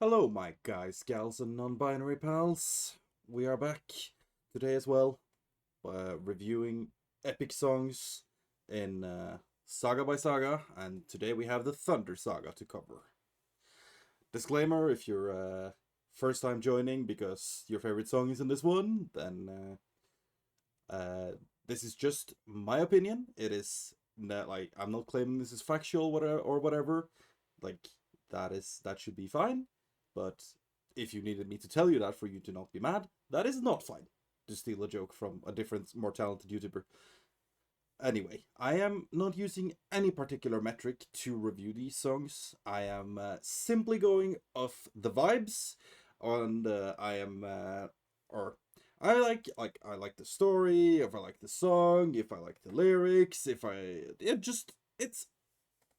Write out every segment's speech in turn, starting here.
Hello, my guys, gals, and non-binary pals. We are back today as well, reviewing epic songs in Saga by Saga, and today we have the Thunder Saga to cover. Disclaimer: if you're first time joining because your favorite song is in this one, then this is just my opinion. It is not like I'm not claiming this is factual, whatever or whatever. Like that should be fine. But if you needed me to tell you that for you to not be mad, that is not fine. To steal a joke from a different, more talented YouTuber. Anyway, I am not using any particular metric to review these songs. I am simply going off the vibes, and I am, or I like the story. If I like the song, if I like the lyrics, if I it just it's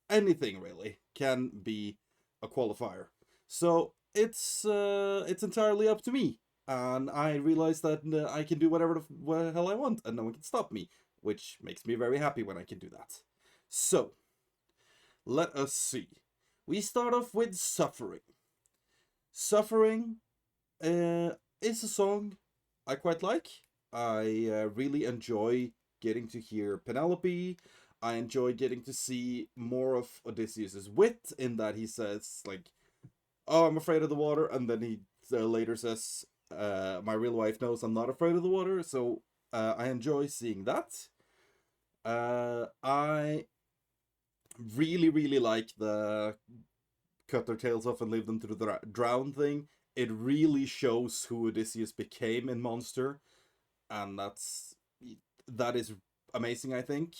anything really can be a qualifier. So it's entirely up to me, and I realize that I can do whatever the hell I want, and no one can stop me, which makes me very happy when I can do that. So let us see. We start off with "Suffering." "Suffering" is a song I quite like. I really enjoy getting to hear Penelope. I enjoy getting to see more of Odysseus's wit in that he says like, "Oh, I'm afraid of the water," and then he later says, "My real wife knows I'm not afraid of the water." So I enjoy seeing that. I really like the cut their tails off and leave them to the drown thing. It really shows who Odysseus became in Monster, and that is amazing. I think.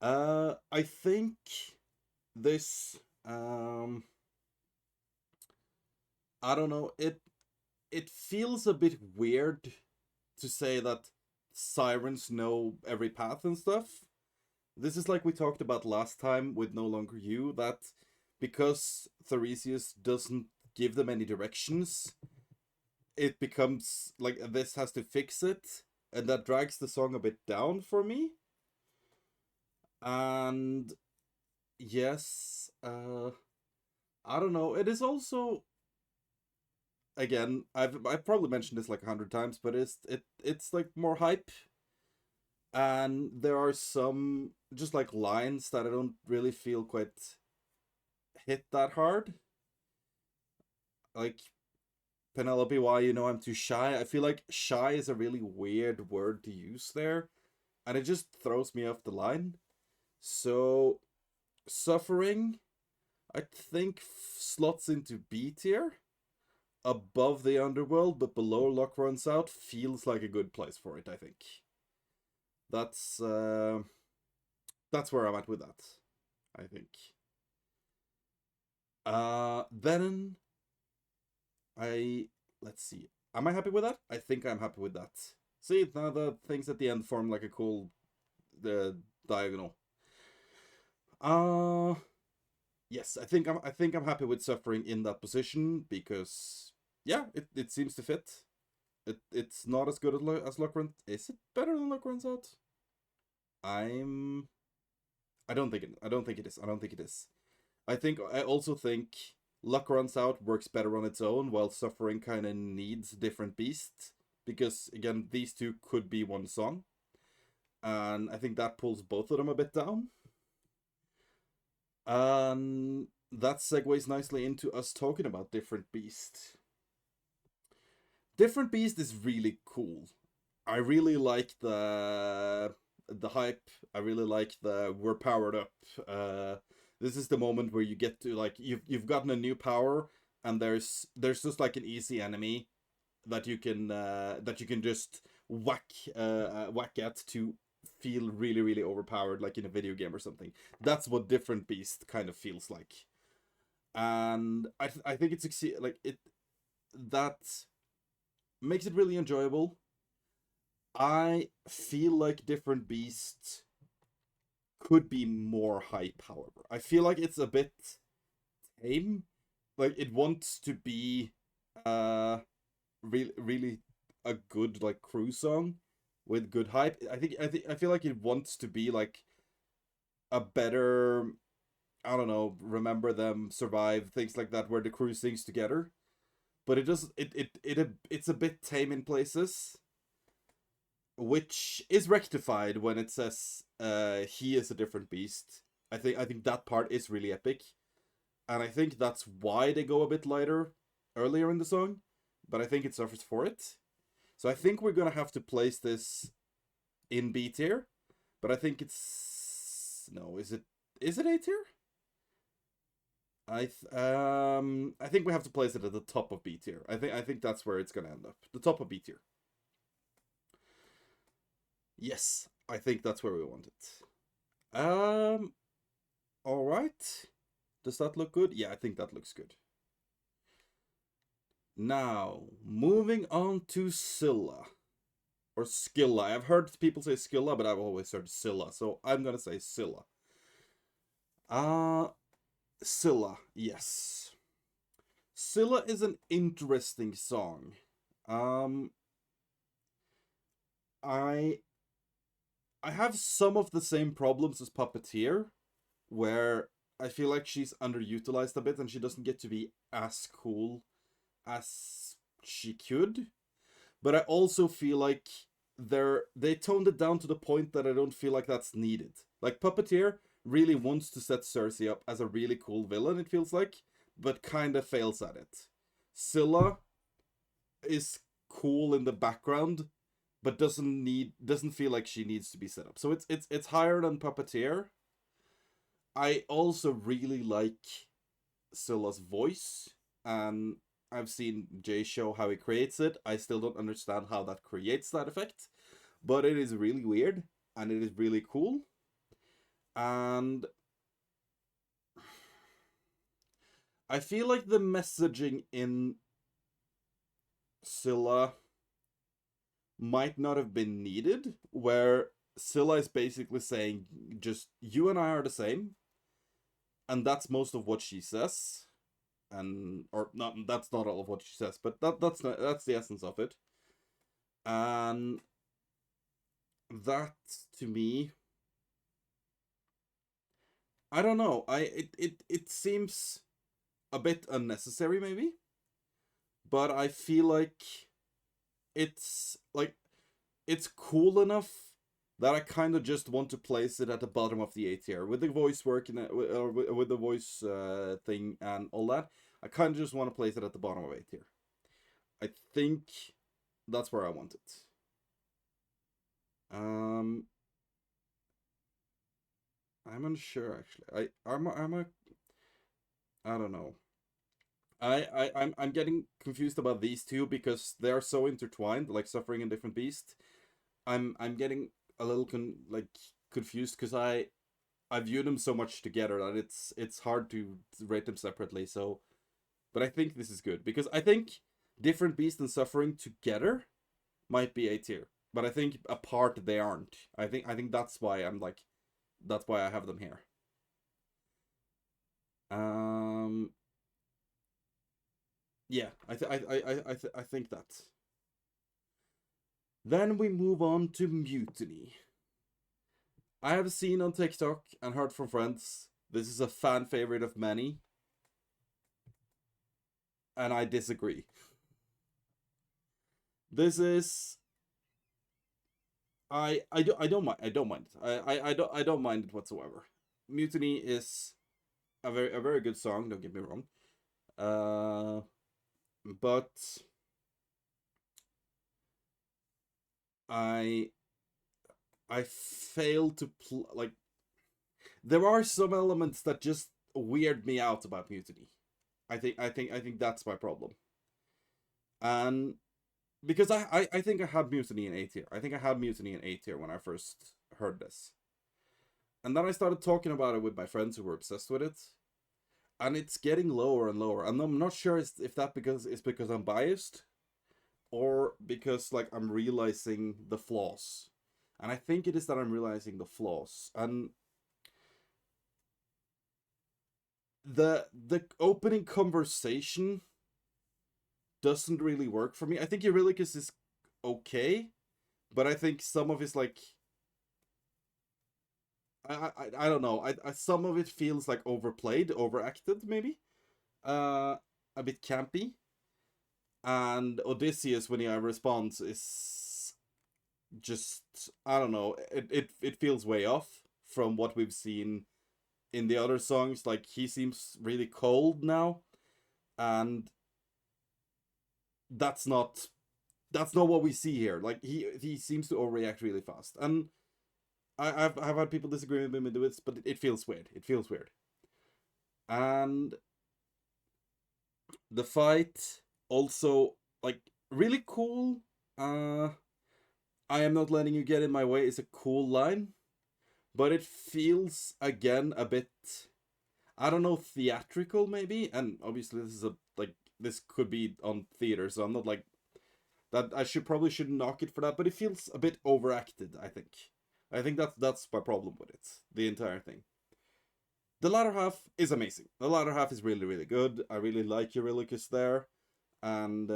I think this. I don't know. It feels a bit weird to say that sirens know every path and stuff. This is like we talked about last time with No Longer You, that because Thereseus doesn't give them any directions, it becomes like this has to fix it, and that drags the song a bit down for me. And yes, I don't know. It is also, again, I've probably mentioned this like 100 times, but it's like more hype, and there are some just like lines that I don't really feel quite hit that hard. Like Penelope, why you know I'm too shy. I feel like shy is a really weird word to use there, and it just throws me off the line. So suffering, I think slots into B tier, above the underworld, but below Luck Runs Out feels like a good place for it. I think that's uh, that's where I'm at with that. I think. Then I let's see. Am I happy with that? I think I'm happy with that. See, now the things at the end form like a cool the diagonal. Uh yes, I think I'm happy with suffering in that position because yeah, it seems to fit. It's not as good as Luck Runs. Is it better than Luck Runs Out? I'm. I don't think it is. I don't think it is. I also think Luck Runs Out works better on its own, while Suffering kind of needs different beasts because again these two could be one song, and I think that pulls both of them a bit down. And that segues nicely into us talking about Different Beast. Different Beast is really cool. I really like the hype. I really like the we're powered up. This is the moment where you get to like you've gotten a new power, and there's just like an easy enemy that you can just whack at to feel really overpowered, like in a video game or something. That's what Different Beast kind of feels like, and I think it succeed like it that makes it really enjoyable. I feel like Different Beast could be more hype, however. I feel like it's a bit tame. Like it wants to be uh really a good like crew song with good hype. I feel like it wants to be like a better I don't know, remember them, survive, things like that, where the crew sings together. But it does it's a bit tame in places, which is rectified when it says he is a different beast. I think that part is really epic, and I think that's why they go a bit lighter earlier in the song, but I think it suffers for it. So I think we're gonna have to place this in B tier, but I think it's no, is it A tier? I think we have to place it at the top of B tier. I think that's where it's gonna end up. The top of B tier. Yes, I think that's where we want it. All right. Does that look good? Yeah, I think that looks good. Now, moving on to Scylla. Or Scylla. I've heard people say Scylla, but I've always heard Scylla, so I'm gonna say Scylla. Uh, Scylla, yes. Scylla is an interesting song. Um, I I have some of the same problems as Puppeteer, where I feel like she's underutilized a bit and she doesn't get to be as cool as she could. But I also feel like they toned it down to the point that I don't feel like that's needed. Like Puppeteer really wants to set Cersei up as a really cool villain, it feels like, but kind of fails at it. Scylla is cool in the background, but doesn't feel like she needs to be set up. So it's higher than Puppeteer. I also really like Scylla's voice, and I've seen Jay show how he creates it. I still don't understand how that creates that effect, but it is really weird and it is really cool. And I feel like the messaging in Scylla might not have been needed, where Scylla is basically saying, just you and I are the same, and that's most of what she says. And or not, that's not all of what she says, but that's the essence of it. And that, to me, I don't know. It seems a bit unnecessary, maybe, but I feel like it's like it's cool enough that I kind of just want to place it at the bottom of the A tier with the voice work and with the voice thing and all that. I kind of just want to place it at the bottom of A tier. I think that's where I want it. I'm unsure actually. I don't know. I'm getting confused about these two because they are so intertwined, like Suffering and Different Beast. I'm getting a little confused because I view them so much together that it's hard to rate them separately. So, but I think this is good because I think Different Beast and Suffering together might be A tier, but I think apart they aren't. I think that's why that's why I have them here. Um, yeah, I think that. Then we move on to Mutiny. I have seen on TikTok and heard from friends this is a fan favorite of many, and I disagree. This is I don't mind it. I don't mind it whatsoever. Mutiny is a very good song. Don't get me wrong. Uh, but I I fail to like. There are some elements that just weird me out about Mutiny. I think that's my problem. And because I think I had Mutiny in A tier. I think I had Mutiny in A tier when I first heard this. And then I started talking about it with my friends who were obsessed with it. And it's getting lower and lower. And I'm not sure if that because it's because I'm biased or because like I'm realizing the flaws. And I think it is that I'm realizing the flaws. And the opening conversation doesn't really work for me. I think Eurylicus is okay, but I think some of his like I don't know. Some of it feels like overplayed, overacted, maybe. Uh, a bit campy. And Odysseus, when he responds, is just, I don't know. It feels way off from what we've seen in the other songs. Like, he seems really cold now, and that's not that's not what we see here. Like, he seems to overreact really fast, and I've had people disagree with me with this, but it feels weird. It feels weird. And the fight also, like, really cool. Uh, I am not letting you get in my way is a cool line, but it feels again a bit, I don't know, theatrical maybe. And obviously this is a like this could be on theater, so I'm not like that. I shouldn't knock it for that, but it feels a bit overacted. I think that's my problem with it. The entire thing. The latter half is amazing. The latter half is really really good. I really like Eurylochus there, and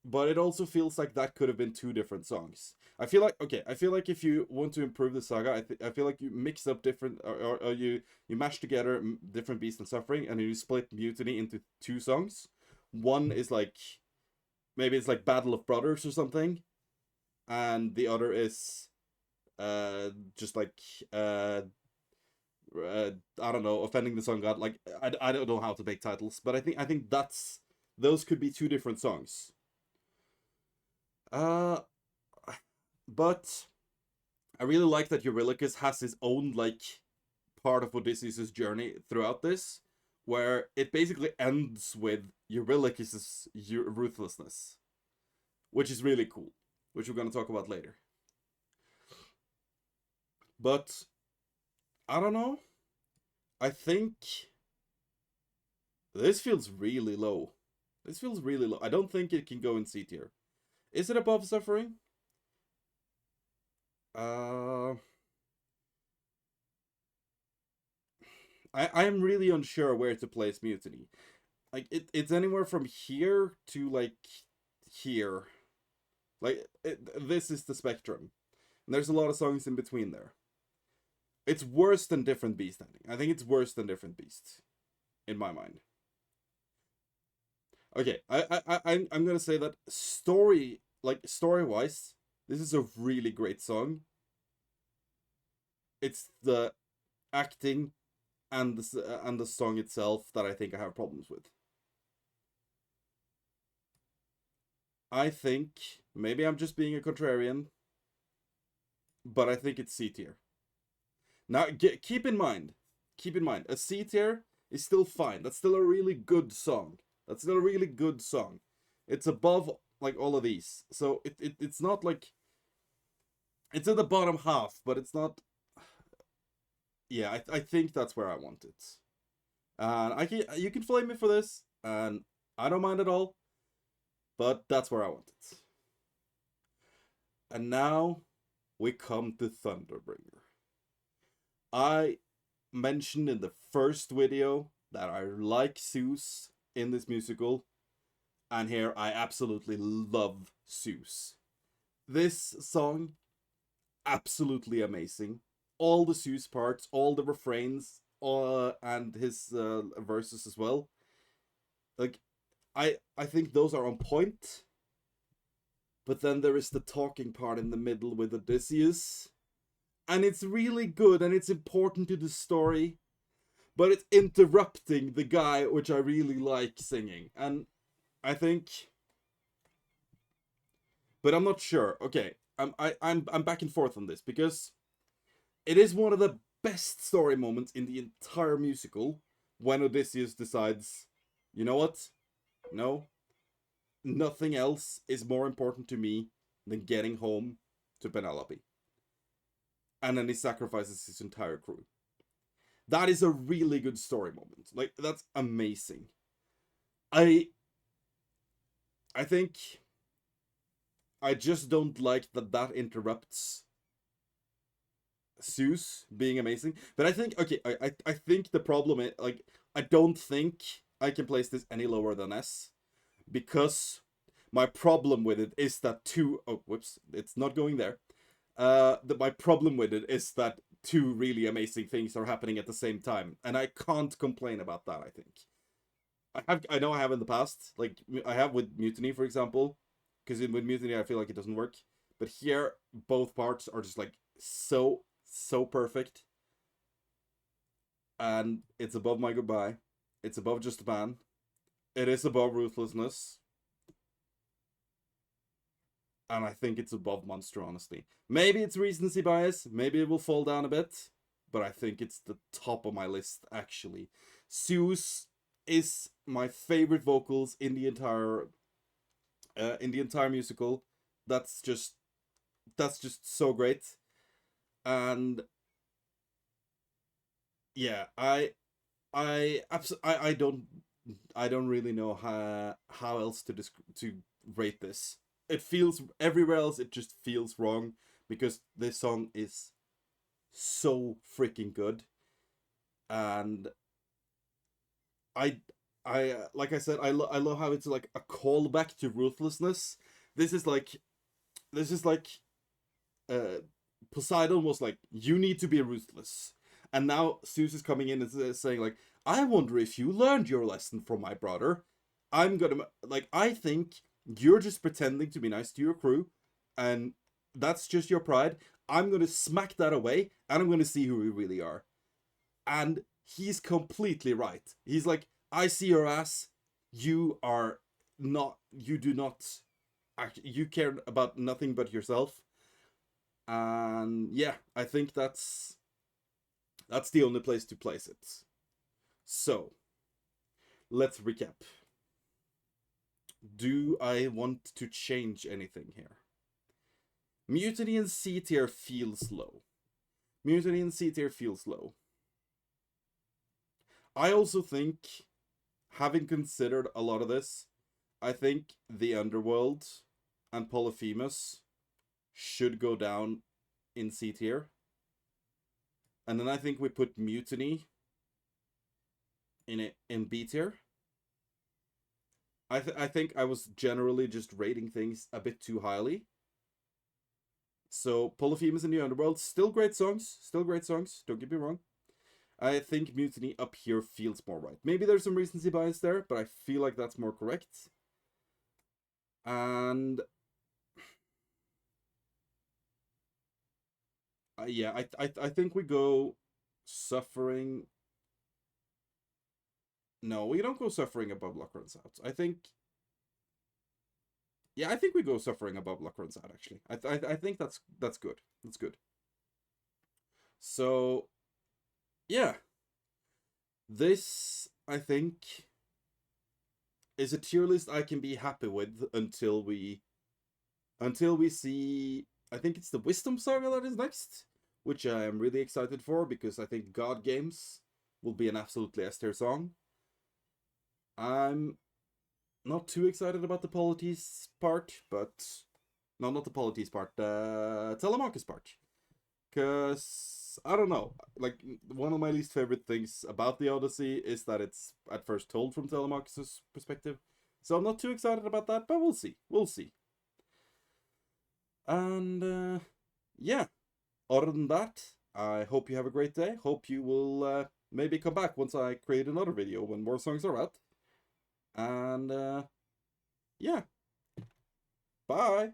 but it also feels like that could have been two different songs. I feel like okay. I feel like if you want to improve the saga, I feel like you mix up different, or you mash together different Beast and Suffering, and you split Mutiny into two songs. One is like maybe it's like Battle of Brothers or something, and the other is just like I don't know, offending the sun god. Like I don't know how to make titles, but I think that's those could be two different songs. Uh, but I really like that Eurylochus has his own like part of Odysseus' journey throughout this, where it basically ends with Eurylochus' ruthlessness, which is really cool, which we're gonna talk about later. But I don't know. I think this feels really low. This feels really low. I don't think it can go in C tier. Is it above Suffering? Uh, I am really unsure where to place Mutiny. Like it's anywhere from here to like here. Like this is the spectrum. And there's a lot of songs in between there. It's worse than Different Beast ending. I think it's worse than Different Beast in my mind. Okay, I'm gonna say that story wise, this is a really great song. It's the acting and the song itself that I think I have problems with. I think maybe I'm just being a contrarian, but I think it's C tier. Now, keep in mind, a C tier is still fine. That's still a really good song. That's still a really good song. It's above like all of these, so it's not like it's at the bottom half, but it's not. Yeah, I think that's where I want it. And you can flame me for this, and I don't mind at all. But that's where I want it. And now we come to Thunderbringer. I mentioned in the first video that I like Zeus in this musical, and here I absolutely love Zeus. This song, absolutely amazing. All the Zeus parts, all the refrains, and his verses as well. Like, I think those are on point. But then there is the talking part in the middle with Odysseus. And it's really good and it's important to the story. But it's interrupting the guy, which I really like singing. And I think. But I'm not sure. Okay, I'm back and forth on this because it is one of the best story moments in the entire musical when Odysseus decides, you know what? No, nothing else is more important to me than getting home to Penelope. And then he sacrifices his entire crew. That is a really good story moment. Like, that's amazing. I I think I just don't like that interrupts Zeus being amazing. But I think okay, I think the problem is like I don't think I can place this any lower than S because my problem with it is that my problem with it is that two really amazing things are happening at the same time, and I can't complain about that. I think I know I have in the past, like I have with Mutiny, for example, because with Mutiny I feel like it doesn't work, but here both parts are just like so perfect, and it's above My Goodbye, it's above Just a Man, it is above Ruthlessness, and I think it's above Monster, honestly. Maybe it's recency bias, maybe it will fall down a bit, but I think it's the top of my list, actually. Zeus is my favorite vocals in the entire musical. That's just that's just so great. And yeah, I don't really know how else to rate this. It feels everywhere else. It just feels wrong because this song is so freaking good, and I like I said, I love how it's like a callback to Ruthlessness. This is like this is like uh Poseidon was like, you need to be ruthless, and now Zeus is coming in and saying like, I wonder if you learned your lesson from my brother. I'm gonna like, I think you're just pretending to be nice to your crew, and that's just your pride. I'm gonna smack that away, and I'm gonna see who we really are. And he's completely right. He's like, I see your ass. You are not. You do not. You care about nothing but yourself. And yeah, I think that's the only place to place it. So let's recap. Do I want to change anything here? Mutiny in C tier feels low. Mutiny in C tier feels low. I also think, having considered a lot of this, I think the Underworld and Polyphemus should go down in C tier. And then I think we put Mutiny in B tier. I think I was generally just rating things a bit too highly. So Polyphemus in the Underworld, still great songs, don't get me wrong. I think Mutiny up here feels more right. Maybe there's some recency bias there, but I feel like that's more correct. And yeah, I think we go Suffering. No, we don't go Suffering above Luck Runs Out. I think. Yeah, I think we go Suffering above Luck Runs Out. Actually, I think that's good. That's good. So, yeah, this I think is a tier list I can be happy with until we see. I think it's the Wisdom Saga that is next, which I am really excited for because I think God Games will be an absolutely S tier song. I'm not too excited about the Polities part, but no, not the Polities part, the Telemachus part, because I don't know. Like, one of my least favorite things about the Odyssey is that it's at first told from Telemachus' perspective. So I'm not too excited about that, but we'll see. We'll see. And yeah, other than that, I hope you have a great day. Hope you will maybe come back once I create another video when more songs are out. And yeah, bye.